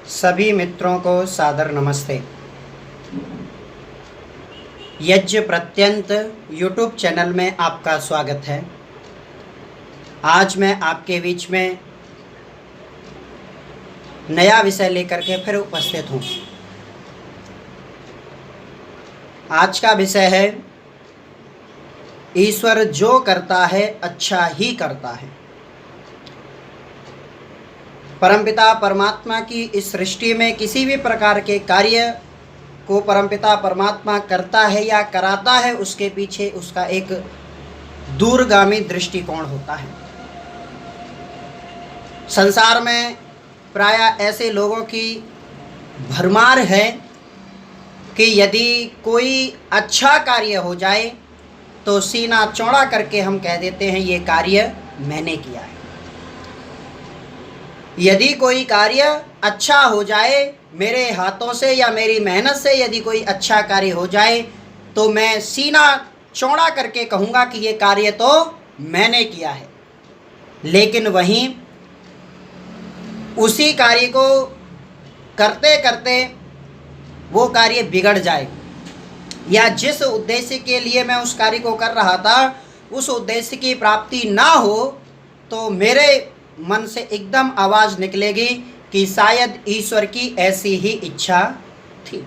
सभी मित्रों को सादर नमस्ते। यज्ञ प्रत्यंत यूट्यूब चैनल में आपका स्वागत है। आज मैं आपके बीच में नया विषय लेकर के फिर उपस्थित हूँ। आज का विषय है ईश्वर जो करता है अच्छा ही करता है। परमपिता परमात्मा की इस सृष्टि में किसी भी प्रकार के कार्य को परमपिता परमात्मा करता है या कराता है, उसके पीछे उसका एक दूरगामी दृष्टिकोण होता है। संसार में प्रायः ऐसे लोगों की भरमार है कि यदि कोई अच्छा कार्य हो जाए तो सीना चौड़ा करके हम कह देते हैं ये कार्य मैंने किया है। यदि कोई कार्य अच्छा हो जाए मेरे हाथों से या मेरी मेहनत से, यदि कोई अच्छा कार्य हो जाए तो मैं सीना चौड़ा करके कहूँगा कि ये कार्य तो मैंने किया है। लेकिन वहीं उसी कार्य को करते करते वो कार्य बिगड़ जाए या जिस उद्देश्य के लिए मैं उस कार्य को कर रहा था उस उद्देश्य की प्राप्ति ना हो, तो मेरे मन से एकदम आवाज़ निकलेगी कि शायद ईश्वर की ऐसी ही इच्छा थी।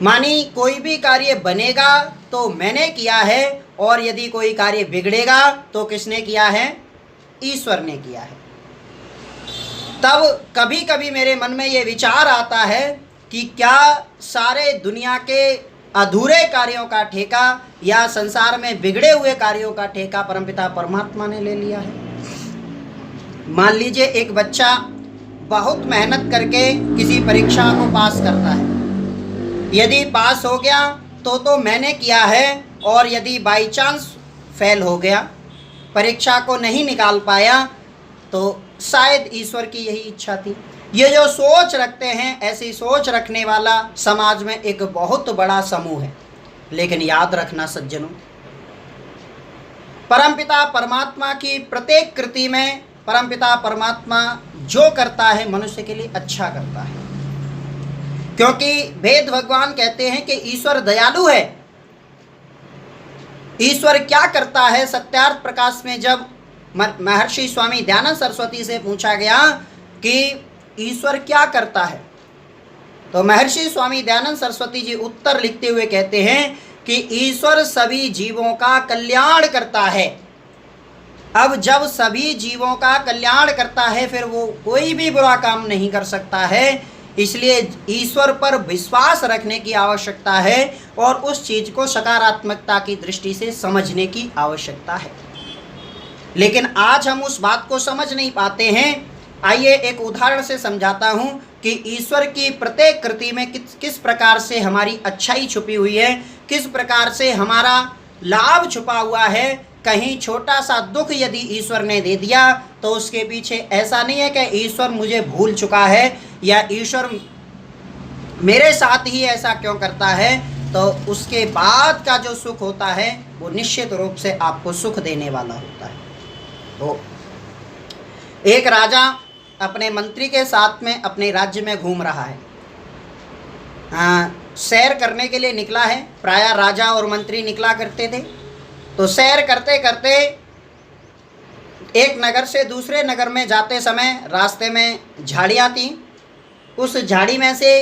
मानी कोई भी कार्य बनेगा तो मैंने किया है, और यदि कोई कार्य बिगड़ेगा तो किसने किया है? ईश्वर ने किया है। तब कभी कभी मेरे मन में ये विचार आता है कि क्या सारे दुनिया के अधूरे कार्यों का ठेका या संसार में बिगड़े हुए कार्यों का ठेका परमपिता परमात्मा ने ले लिया है। मान लीजिए एक बच्चा बहुत मेहनत करके किसी परीक्षा को पास करता है। यदि पास हो गया तो मैंने किया है, और यदि बाई चांस फेल हो गया, परीक्षा को नहीं निकाल पाया, तो शायद ईश्वर की यही इच्छा थी। ये जो सोच रखते हैं, ऐसी सोच रखने वाला समाज में एक बहुत बड़ा समूह है। लेकिन याद रखना सज्जनों, परमपिता परमात्मा की प्रत्येक कृति में परमपिता परमात्मा जो करता है मनुष्य के लिए अच्छा करता है। क्योंकि वेद भगवान कहते हैं कि ईश्वर दयालु है। ईश्वर क्या करता है? सत्यार्थ प्रकाश में जब महर्षि स्वामी दयानंद सरस्वती से पूछा गया कि ईश्वर क्या करता है, तो महर्षि स्वामी दयानंद सरस्वती जी उत्तर लिखते हुए कहते हैं कि ईश्वर सभी जीवों का कल्याण करता है। अब जब सभी जीवों का कल्याण करता है फिर वो कोई भी बुरा काम नहीं कर सकता है। इसलिए ईश्वर पर विश्वास रखने की आवश्यकता है और उस चीज़ को सकारात्मकता की दृष्टि से समझने की आवश्यकता है। लेकिन आज हम उस बात को समझ नहीं पाते हैं। आइए एक उदाहरण से समझाता हूँ कि ईश्वर की प्रत्येक कृति में किस प्रकार से हमारी अच्छाई छुपी हुई है, किस प्रकार से हमारा लाभ छुपा हुआ है। कहीं छोटा सा दुख यदि ईश्वर ने दे दिया तो उसके पीछे ऐसा नहीं है कि ईश्वर मुझे भूल चुका है या ईश्वर मेरे साथ ही ऐसा क्यों करता है। तो उसके बाद का जो सुख होता है वो निश्चित रूप से आपको सुख देने वाला होता है। तो एक राजा अपने मंत्री के साथ में अपने राज्य में घूम रहा है, सैर करने के लिए निकला है। प्रायः राजा और मंत्री निकला करते थे। तो सैर करते करते एक नगर से दूसरे नगर में जाते समय रास्ते में झाड़ियाँ थीं। उस झाड़ी में से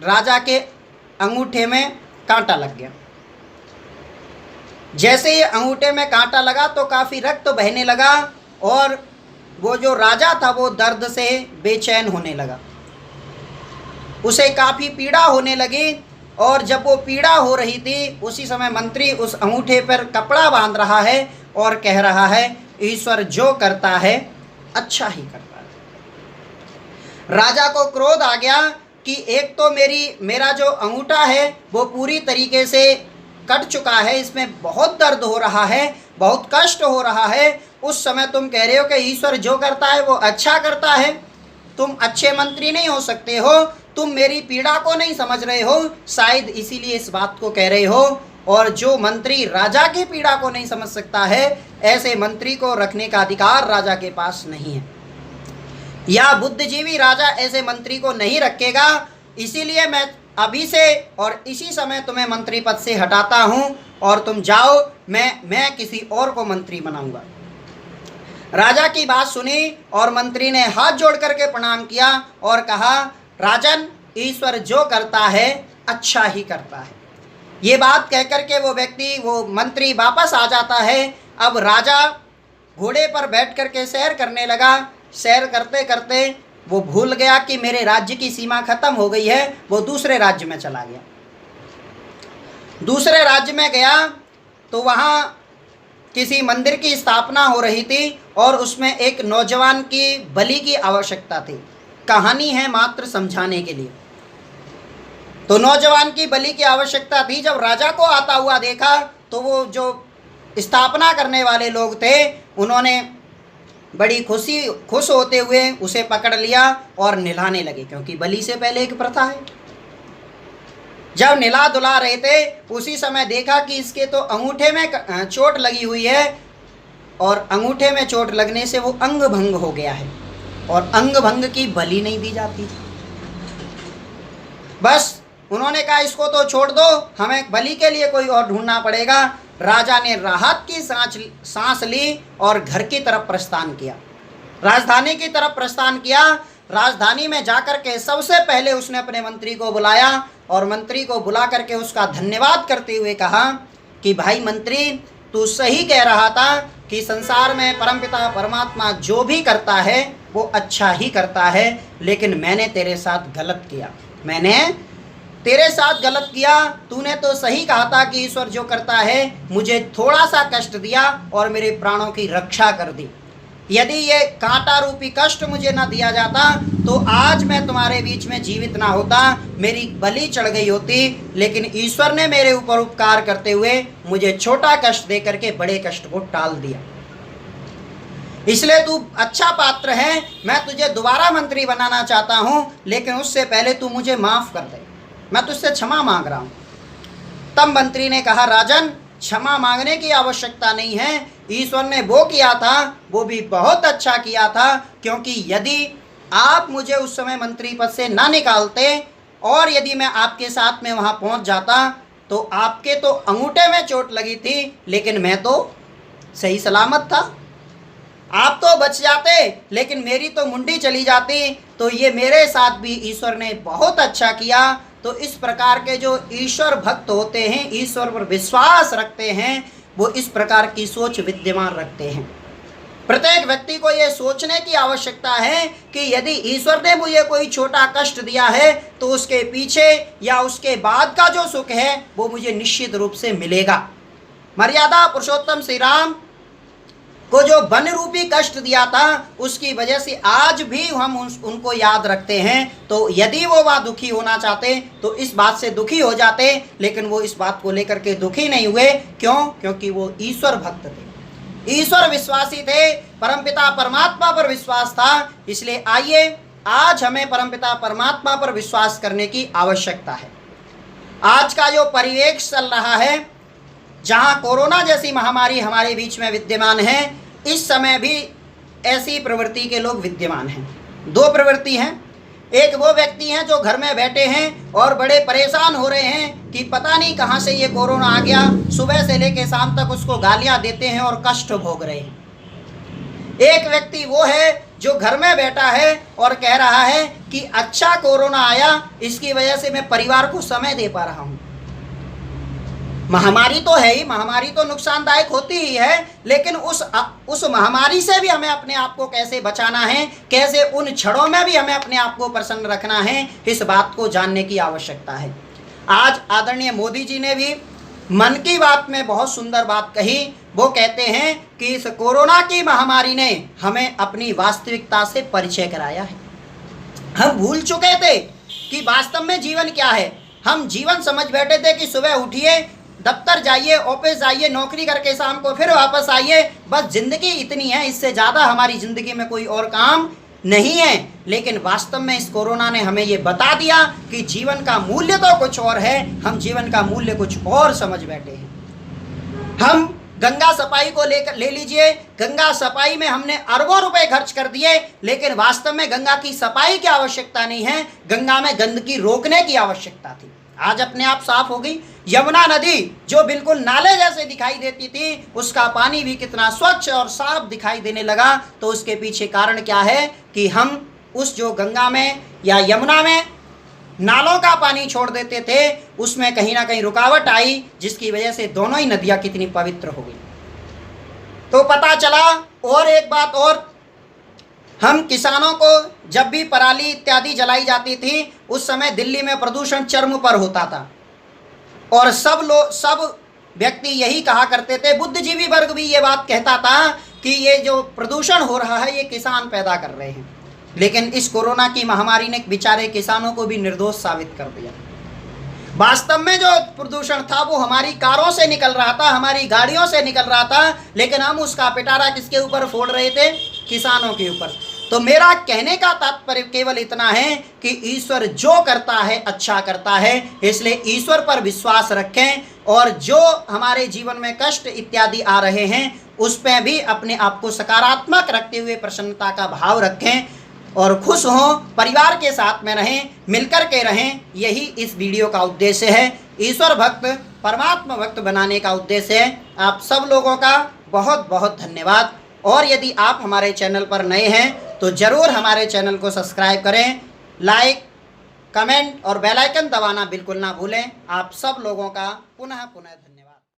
राजा के अंगूठे में कांटा लग गया। जैसे ही अंगूठे में कांटा लगा तो काफ़ी रक्त बहने लगा, और वो जो राजा था वो दर्द से बेचैन होने लगा। उसे काफ़ी पीड़ा होने लगी, और जब वो पीड़ा हो रही थी उसी समय मंत्री उस अंगूठे पर कपड़ा बांध रहा है और कह रहा है ईश्वर जो करता है अच्छा ही करता है। राजा को क्रोध आ गया कि एक तो मेरा जो अंगूठा है वो पूरी तरीके से कट चुका है, इसमें बहुत दर्द हो रहा है, बहुत कष्ट हो रहा है। उस समय तुम कह रहे हो कि ईश्वर जो करता है वो अच्छा करता है। तुम अच्छे मंत्री नहीं हो सकते हो, तुम मेरी पीड़ा को नहीं समझ रहे हो, शायद इसीलिए इस बात को कह रहे हो। और जो मंत्री राजा की पीड़ा को नहीं समझ सकता है, ऐसे मंत्री को रखने का अधिकार राजा के पास नहीं है। या बुद्धिजीवी राजा ऐसे मंत्री को नहीं रखेगा, इसीलिए मैं अभी से और इसी समय तुम्हें मंत्री पद से हटाता हूँ और तुम जाओ, मैं किसी और को मंत्री बनाऊंगा। राजा की बात सुनी और मंत्री ने हाथ जोड़ करके प्रणाम किया और कहा, राजन, ईश्वर जो करता है अच्छा ही करता है। ये बात कहकर के वो मंत्री वापस आ जाता है। अब राजा घोड़े पर बैठ करके सैर करने लगा। सैर करते करते वो भूल गया कि मेरे राज्य की सीमा खत्म हो गई है। वो दूसरे राज्य में चला गया। दूसरे राज्य में गया तो वहाँ किसी मंदिर की स्थापना हो रही थी और उसमें एक नौजवान की बलि की आवश्यकता थी। कहानी है मात्र समझाने के लिए। तो नौजवान की बलि की आवश्यकता थी। जब राजा को आता हुआ देखा तो वो जो स्थापना करने वाले लोग थे, उन्होंने बड़ी खुश होते हुए उसे पकड़ लिया और निलाने लगे, क्योंकि बलि से पहले एक प्रथा है। जब निला दुला रहे थे उसी समय देखा कि इसके तो अंगूठे में चोट लगी हुई है और अंगूठे में चोट लगने से वो अंग भंग हो गया है और अंग भंग की बलि नहीं दी जाती। बस उन्होंने कहा इसको तो छोड़ दो, हमें बलि के लिए कोई और ढूंढना पड़ेगा। राजा ने राहत की सांस ली और घर की तरफ प्रस्थान किया, राजधानी की तरफ प्रस्थान किया। राजधानी में जाकर के सबसे पहले उसने अपने मंत्री को बुलाया और मंत्री को बुला करके उसका धन्यवाद करते हुए कहा कि भाई मंत्री, तू सही कह रहा था कि संसार में परमपिता परमात्मा जो भी करता है वो अच्छा ही करता है, लेकिन मैंने तेरे साथ गलत किया। तूने तो सही कहा था कि ईश्वर जो करता है, मुझे थोड़ा सा कष्ट दिया और मेरे प्राणों की रक्षा कर दी। यदि ये कांटा रूपी कष्ट मुझे न दिया जाता तो आज मैं तुम्हारे बीच में जीवित ना होता, मेरी बलि चढ़ गई होती। लेकिन ईश्वर ने मेरे ऊपर उपकार करते हुए मुझे छोटा कष्ट दे करके बड़े कष्ट को टाल दिया। इसलिए तू अच्छा पात्र है। मैं तुझे दोबारा मंत्री बनाना चाहता हूँ, लेकिन उससे पहले तू मुझे माफ़ कर दे। मैं तुझसे क्षमा मांग रहा हूँ। तब मंत्री ने कहा, राजन, क्षमा मांगने की आवश्यकता नहीं है। ईश्वर ने वो किया था वो भी बहुत अच्छा किया था, क्योंकि यदि आप मुझे उस समय मंत्री पद से ना निकालते और यदि मैं आपके साथ में वहाँ पहुँच जाता तो आपके तो अंगूठे में चोट लगी थी, लेकिन मैं तो सही सलामत था। आप तो बच जाते, लेकिन मेरी तो मुंडी चली जाती। तो ये मेरे साथ भी ईश्वर ने बहुत अच्छा किया। तो इस प्रकार के जो ईश्वर भक्त होते हैं, ईश्वर पर विश्वास रखते हैं, वो इस प्रकार की सोच विद्यमान रखते हैं। प्रत्येक व्यक्ति को ये सोचने की आवश्यकता है कि यदि ईश्वर ने मुझे कोई छोटा कष्ट दिया है तो उसके पीछे या उसके बाद का जो सुख है वो मुझे निश्चित रूप से मिलेगा। मर्यादा पुरुषोत्तम श्री राम को जो वन रूपी कष्ट दिया था उसकी वजह से आज भी हम उनको याद रखते हैं। तो यदि वो वहाँ दुखी होना चाहते तो इस बात से दुखी हो जाते, लेकिन वो इस बात को लेकर के दुखी नहीं हुए। क्यों? क्योंकि वो ईश्वर भक्त थे, ईश्वर विश्वासी थे, परमपिता परमात्मा पर विश्वास था। इसलिए आइए आज हमें परमपिता परमात्मा पर विश्वास करने की आवश्यकता है। आज का जो परिवेश चल रहा है, जहाँ कोरोना जैसी महामारी हमारे बीच में विद्यमान है, इस समय भी ऐसी प्रवृत्ति के लोग विद्यमान हैं। दो प्रवृत्ति हैं। एक वो व्यक्ति हैं जो घर में बैठे हैं और बड़े परेशान हो रहे हैं कि पता नहीं कहाँ से ये कोरोना आ गया, सुबह से लेकर शाम तक उसको गालियाँ देते हैं और कष्ट भोग रहे हैं। एक व्यक्ति वो है जो घर में बैठा है और कह रहा है कि अच्छा कोरोना आया, इसकी वजह से मैं परिवार को समय दे पा रहा हूँ। महामारी तो है ही, महामारी तो नुकसानदायक होती ही है, लेकिन उस महामारी से भी हमें अपने आप को कैसे बचाना है, कैसे उन क्षणों में भी हमें अपने आप को प्रसन्न रखना है, इस बात को जानने की आवश्यकता है। आज आदरणीय मोदी जी ने भी मन की बात में बहुत सुंदर बात कही। वो कहते हैं कि इस कोरोना की महामारी ने हमें अपनी वास्तविकता से परिचय कराया है। हम भूल चुके थे कि वास्तव में जीवन क्या है। हम जीवन समझ बैठे थे कि सुबह उठिए, दफ्तर जाइए, ऑफिस जाइए, नौकरी करके शाम को फिर वापस आइए, बस जिंदगी इतनी है, इससे ज़्यादा हमारी ज़िंदगी में कोई और काम नहीं है। लेकिन वास्तव में इस कोरोना ने हमें ये बता दिया कि जीवन का मूल्य तो कुछ और है, हम जीवन का मूल्य कुछ और समझ बैठे हैं। हम गंगा सफाई को लेकर ले लीजिए, गंगा सफाई में हमने अरबों रुपए खर्च कर दिए, लेकिन वास्तव में गंगा की सफाई की आवश्यकता नहीं है, गंगा में गंदगी रोकने की आवश्यकता थी। आज अपने आप साफ हो गई। यमुना नदी जो बिल्कुल नाले जैसे दिखाई देती थी, उसका पानी भी कितना स्वच्छ और साफ दिखाई देने लगा। तो उसके पीछे कारण क्या है कि हम उस जो गंगा में या यमुना में नालों का पानी छोड़ देते थे, उसमें कहीं ना कहीं रुकावट आई, जिसकी वजह से दोनों ही नदियां कितनी पवित्र हो गई। तो पता चला। और एक बात और, हम किसानों को जब भी पराली इत्यादि जलाई जाती थी, उस समय दिल्ली में प्रदूषण चरम पर होता था और सब व्यक्ति यही कहा करते थे, बुद्धिजीवी वर्ग भी ये बात कहता था कि ये जो प्रदूषण हो रहा है ये किसान पैदा कर रहे हैं। लेकिन इस कोरोना की महामारी ने बेचारे किसानों को भी निर्दोष साबित कर दिया। वास्तव में जो प्रदूषण था वो हमारी कारों से निकल रहा था, हमारी गाड़ियों से निकल रहा था, लेकिन हम उसका पिटारा किसके ऊपर फोड़ रहे थे? किसानों के ऊपर। तो मेरा कहने का तात्पर्य केवल इतना है कि ईश्वर जो करता है अच्छा करता है, इसलिए ईश्वर पर विश्वास रखें और जो हमारे जीवन में कष्ट इत्यादि आ रहे हैं उस पर भी अपने आप को सकारात्मक रखते हुए प्रसन्नता का भाव रखें और खुश हों, परिवार के साथ में रहें, मिलकर के रहें। यही इस वीडियो का उद्देश्य है। ईश्वर भक्त, परमात्मा भक्त बनाने का उद्देश्य है। आप सब लोगों का बहुत बहुत धन्यवाद। और यदि आप हमारे चैनल पर नए हैं तो ज़रूर हमारे चैनल को सब्सक्राइब करें, लाइक, कमेंट और बेल आइकन दबाना बिल्कुल ना भूलें। आप सब लोगों का पुनः धन्यवाद।